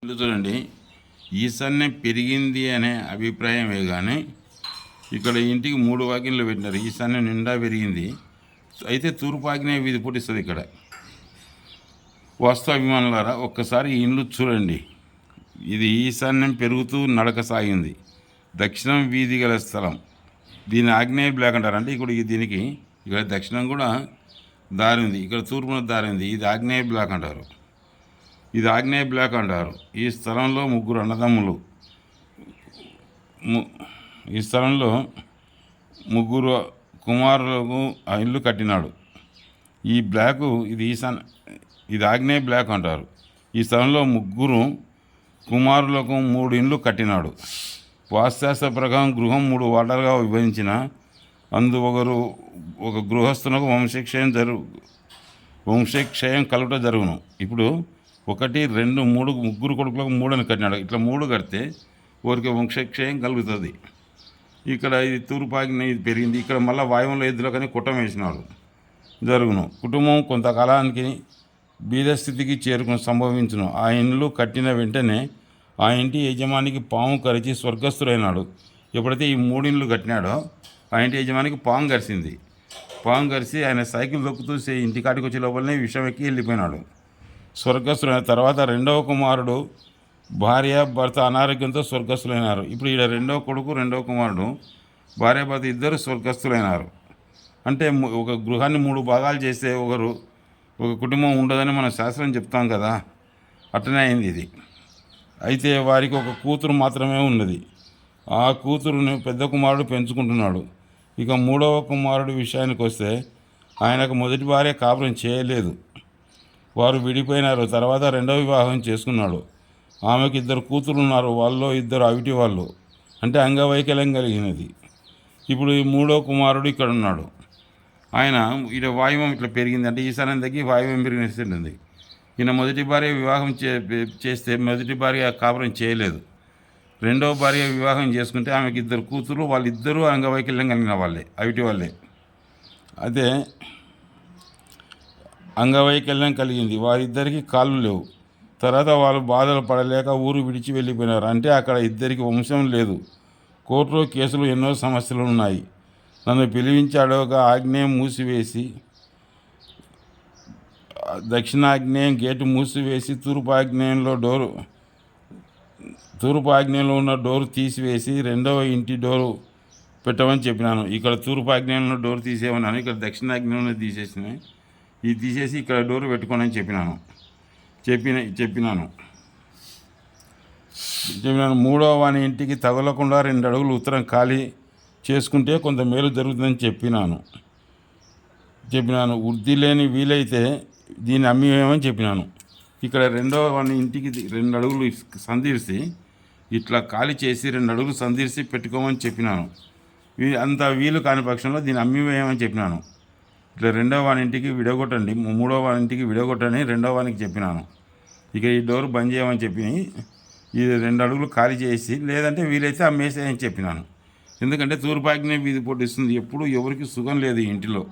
చూడండి, ఈశాన్యం పెరిగింది అనే అభిప్రాయమే కానీ ఇక్కడ ఇంటికి 3 వాకిన్లు పెట్టినారు. ఈశాన్యం నిండా పెరిగింది. అయితే తూర్పు ఆగ్నేయ వీధి పుట్టిస్తుంది. ఇక్కడ వాస్తు అభిమానులారా ఒక్కసారి ఈ ఇండ్లు చూడండి. ఇది ఈశాన్యం పెరుగుతూ నడక సాగింది. దక్షిణం వీధి గల స్థలం. దీని ఆగ్నేయ బ్లాక్ అంటారు. అంటే ఇప్పుడు దీనికి ఇక్కడ దక్షిణం కూడా దారి ఉంది, ఇక్కడ తూర్పున దారి ఉంది. ఇది ఆగ్నేయ బ్లాక్ అంటారు. ఇది ఆగ్నేయ బ్లాక్ అంటారు. ఈ స్థలంలో 3 అన్నదమ్ములు. ఈ స్థలంలో 3 కుమారులకు ఆ ఇల్లు కట్టినాడు. ఈ బ్లాకు ఇది ఆగ్నేయ బ్లాక్ అంటారు. ఈ స్థలంలో 3 కుమారులకు 3 ఇండ్లు కట్టినాడు. వాస్తుశాస్త్ర ప్రకారం గృహం 3 వాటాలుగా విభజించిన ఒక గృహస్థునకు వంశక్షయం కలుట జరుగును. ఇప్పుడు 1, 2, 3 3 కొడుకులకు 3 అని కట్టినాడు. ఇట్లా 3 కడితే ఊరికి వంశక్షయం కలుగుతుంది. ఇక్కడ ఇది తూర్పాగ్నేయ ఇది పెరిగింది. ఇక్కడ మళ్ళీ వాయువులో ఎద్దులో కానీ కుట్టం వేసినాడు జరుగును. కుటుంబం కొంతకాలానికి బీద స్థితికి సంభవించును. ఆ ఇండ్లు కట్టిన వెంటనే ఆ ఇంటి యజమానికి పాము కరిచి స్వర్గస్థుడైనాడు. ఎప్పుడైతే ఈ 3 ఇండ్లు కట్టినాడో ఆ ఇంటి యజమానికి పాము కరిచింది. పాము కరిచి ఆయన సైకిల్ దొక్కుతూ ఇంటికాటికి వచ్చే లోపలనే విషం ఎక్కి వెళ్ళిపోయినాడు. స్వర్గస్థులైన తర్వాత 2వ కుమారుడు భార్యాభర్త అనారోగ్యంతో స్వర్గస్థులైనారు. ఇప్పుడు ఈడ 2వ కొడుకు 2వ కుమారుడు భార్యాభర్త ఇద్దరు స్వర్గస్థులైనారు. అంటే ఒక గృహాన్ని 3 భాగాలు చేస్తే ఒక కుటుంబం ఉండదని మనం శాస్త్రం చెప్తాం కదా, అట్లనే అయింది ఇది. అయితే వారికి ఒక కూతురు మాత్రమే ఉన్నది. ఆ కూతురుని పెద్ద కుమారుడు పెంచుకుంటున్నాడు. ఇక 3వ కుమారుడు విషయానికి వస్తే ఆయనకు మొదటి భార్య కాపురం చేయలేదు. వారు విడిపోయినారు. తర్వాత 2వ వివాహం చేసుకున్నాడు. ఆమెకు 2 కూతురు ఉన్నారు. వాళ్ళలో 2 అవిటి వాళ్ళు, అంటే అంగవైకల్యం కలిగినది. ఇప్పుడు ఈ 3వ కుమారుడు ఇక్కడ ఉన్నాడు. ఆయన ఈయన వాయువం ఇట్లా పెరిగింది, అంటే ఈశాన్యం తగ్గి వాయువం పెరిగినట్టుంది. ఈయన మొదటి భార్య వివాహం చేస్తే మొదటి భార్య కాపురం చేయలేదు. 2వ భార్య వివాహం చేసుకుంటే ఆమెకు 2 కూతురు, వాళ్ళిద్దరూ అంగవైకల్యం కలిగిన వాళ్ళే, అవిటి వాళ్ళే. అదే అంగవైకల్యం కలిగింది. వారిద్దరికి కాళ్ళు లేవు. తర్వాత వాళ్ళు బాధలు పడలేక ఊరు విడిచి వెళ్ళిపోయినారు. అంటే అక్కడ ఇద్దరికి వంశం లేదు. కోర్టులో కేసులు ఎన్నో సమస్యలు ఉన్నాయి. నన్ను పిలిపించాడోక ఆగ్నేయం మూసివేసి దక్షిణాగ్నేయం గేటు మూసివేసి తూర్పు ఆగ్నేయంలో ఉన్న డోరు తీసివేసి 2వ ఇంటి డోరు పెట్టమని చెప్పినాను. ఇక్కడ తూర్పు ఆగ్నేయంలో డోరు తీసేయమన్నాను. ఇక్కడ దక్షిణాగ్నేయంలో ఇది తీసేసి ఇక్కడ డోరు పెట్టుకోనని చెప్పినాను. 3వ వాని ఇంటికి తగలకుండా 2 అడుగులు ఉత్తరం ఖాళీ చేసుకుంటే కొంత మేలు జరుగుతుందని చెప్పినాను. వృద్ధి లేని వీలైతే దీన్ని అమ్మివేయమని చెప్పినాను. ఇక్కడ 2వ వాని ఇంటికి 2 అడుగులు సందీర్చి ఇట్లా ఖాళీ చేసి 2 అడుగులు సందీర్చి పెట్టుకోమని చెప్పినాను. అంత వీలు కాని పక్షంలో దీన్ని అమ్మివేయమని చెప్పినాను. ఇట్లా 2వ వాని ఇంటికి విడగొట్టండి, 3వ వాని ఇంటికి విడగొట్టని 2వ వానికి చెప్పినాను. ఇక ఈ డోరు బంద్ చేయమని చెప్పి ఈ 2 అడుగులు ఖాళీ చేసి లేదంటే వీలైతే అమ్మేసేయని చెప్పినాను. ఎందుకంటే తూర్పాగ్నేయ వీధి పొట్టిస్తుంది. ఎప్పుడు ఎవరికి సుఖం లేదు ఈ ఇంటిలో.